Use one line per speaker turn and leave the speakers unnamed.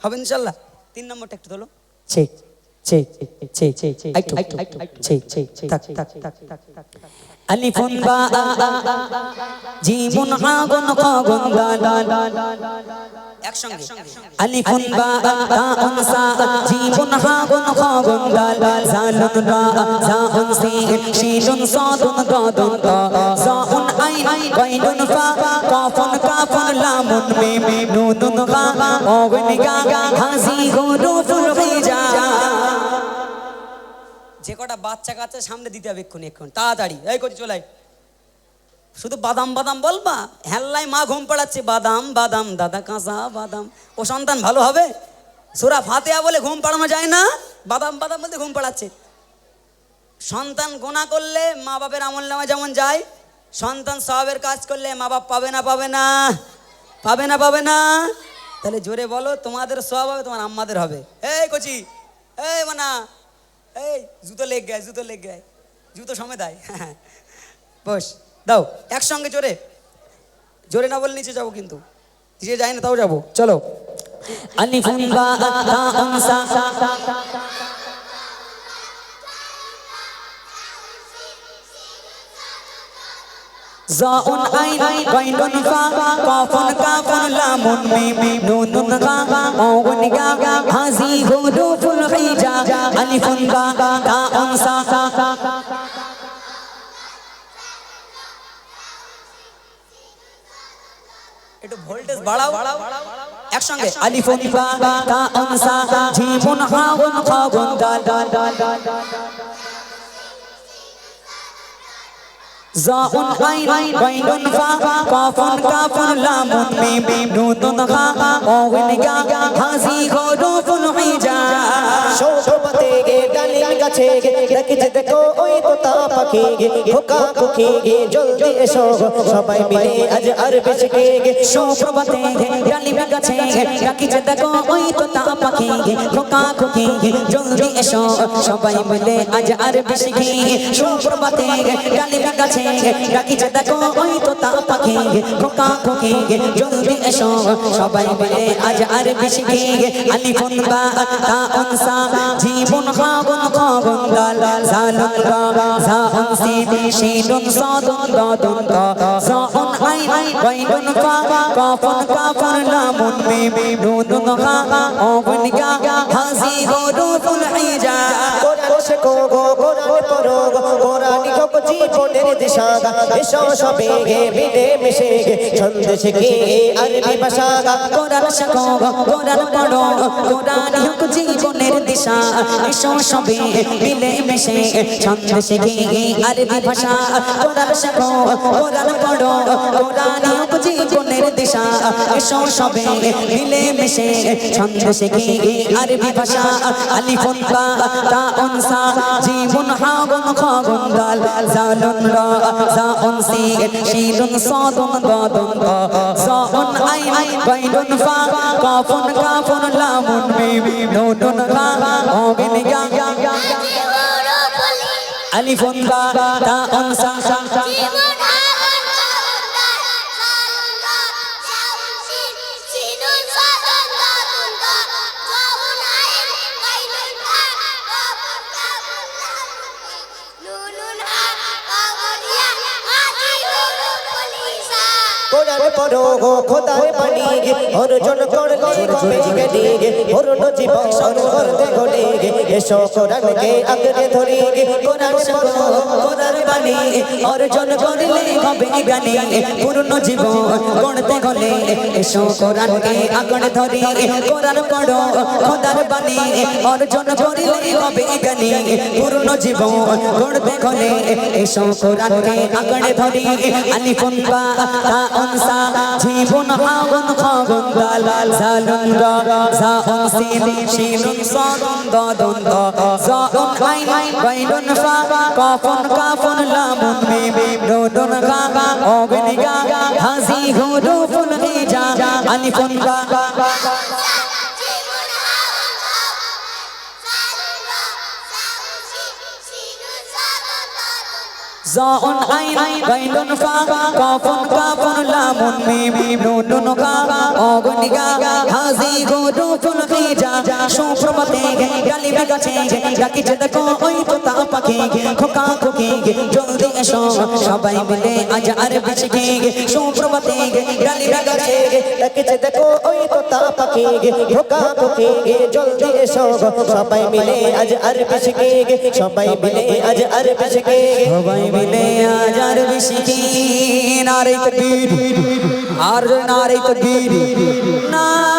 হবে ইনশাআল্লাহ। 3 নম্বরটা একটু তোলো।
Check check check check check check check তাক তাক তাক আলিফুন বা জিমুন হা গুন খ গুন দাল
একসঙ্গে
আলিফুন বা তাউন সা জিমুন হা গুন খ গুন দাল জালুন রা জাউন সিন শিনুন সাদুন দাদুন তা জাউন আইন গাইনুন ফা কাফুন কাফুন লামুন মিম নুনুন গা ওগুন গা হাজি হুরুফুল হিজা।
যে কটা বাচ্চা কাচ্চা সামনে দিতে হবে এক্ষুনি তাড়াতাড়ি। এই করছি চলাই, শুধু বাদাম বাদাম বলবা, হেল্লাই মা ঘুম পাড়াচ্ছে বাদাম বাদাম দাদা কাঁচা বাদাম। ও সন্তান ভালো হবে? সূরা ফাতিহা বলে ঘুম পাড়ানো যায় না, বাদাম বাদাম বলতে ঘুম পাড়াচ্ছে। সন্তান গোনা করলে মা বাপের আমলনামায় যেমন যায়, সন্তান সওয়াবের কাজ করলে মা বাপ পাবে না পাবে না পাবে না পাবে না? তাহলে জোরে বলো, তোমাদের সওয়াব হবে, তোমার আম্মাদের হবে। এই কচি, এই মানা, এই জুতো লেগ গায়, জুতো লেগ গায়, জুতো সময় দেয়। বস দাও একসঙ্গে জোরে, জোরে না বলে নিচে যাবো, কিন্তু নিচে যাই না তাও যাবো। চলো
আলিফুন বা তাউন সা জাউন আইন গাইনুন ফা কাফুন কাফুন লামুন মিম নুনুন গা ওগুন গা হাজি হুরুফুল হিজা। আলিফুন বা তাউন সা
একটু ভোল্টেজ বাড়াও একসঙ্গে।
আলিফুন বা তাউন সা জিমুন হা গুন খ গুন দাল জাউন আইন গাইনুন ফা কাফুন কাফুন লামুন মিম নুনুন গা ওগুন গা হাজি হুরুফুল হিজা।
শোভতে গে ডালিম গাছে গে দেখে দেখো ওই তোতা পাখি গে খোকা খুকি গে জলদি এসো সবাই মিলে আজ আরবে শিখে গে।
সুপ্রভাতে ডালিম গাছে ডাকিছে দেখো ওই তোতা পাখি খোকা খুকি জলদি এসো সবাই মিলে আজ আরবে শিখি। সুপ্রভাতে ডালিম গাছে ডাকিছে দেখো ওই তোতা পাখি খোকা খুকি জলদি এসো সবাই মিলে আজ আরবে শিখি। আলিফুন বা তাউন সা জিমুন হা গুন খ গুন দাল জালুন রা জাউন সিন শিনুন সাদুন দাদুন তা জাউন আইন গাইনুন ফা কাফুন কাফুন লামুন মিম নুনুন গা ওগুন গা হাজি হুরুফুল হিজা।
কোরআন শেখো গো কোরআন পড়ো গো কোরআন গো জীবনের দিশা গা এসো সবে গে মিলে মিশে গে ছন্দ শিখে আরবি ভাষা গা।
কোরআন শেখো কোরআন পড়ো কোরআন হোক জীবনের দিশা এসো সবে মিলে মিশে ছন্দ শিখে আরবি ভাষা। কোরআন শেখো কোরআন পড়ো কোরআন হোক জীবনের দিশা এসো সবে মিলে মিশে ছন্দ শিখে আরবি ভাষা। আলিফুন বা তাউন সা জিমুন হা গুন খ গুন দাল জালুন রা জাউন সিন শিনুন সাদুন দাদুন তা জাউন আইন গাইনুন ফা কাফুন কাফুন লামুন মিম নুনুন গা ওগুন গা আলিফুন বা তাউন সা
কোরআন পড়ো গো খোদার বাণী গে অর্জন করলে হবে গে গে পূর্ণ জীবন করতে গলে গে এসো কোরআনকে আগলে ধরে গে।
কোরআন শেখো কোরআন বাণী অর্জন করলে হবে জ্ঞানী পূর্ণ জীবন গড়তে গলে এসো কোরআনকে আগলে ধরে। কোরআন পড়ো খোদার বাণী অর্জন করলে হবে জ্ঞানী পূর্ণ জীবন গড়তে গলে এসো কোরআনকে আগলে ধরে। আলিফুন বা তাউন সা জিমুন হা গুন খ গুন দাল জালুন রা জাউন সিন শিনুন সাদুন দাদুন তা জাউন আইন গাইনুন ফা কাফুন কাফুন লামুন মিম নুনুন গা ওগুন গা হাজি হুরুফুল হিজা। আলিফুন বা জাউন আইন গাইনুন ফা কাফুন কাফুন লামুন মিম নুনুন কা অগনিগা হাজি গুরুফুল খিজা সুপ্রভাতে ডালিম গাছে ডাকিছে দেখো ওই তোতা পাখি খোকা খোকি জলদি এসো সবাই মিলে আজ আরবি শিখি সুপ্রভাতে ডালিম গাছে
ডাকিছে দেখো ওই তোতা পাখি ধোকা খোকি জলদি এসো সবাই মিলে আজ আরবি শিখি সবাই মিলে আজ আরবি শিখি
সবাই মিলে আজ আরবি শিখি নারে তাকবীর আর নারে তাকবীর না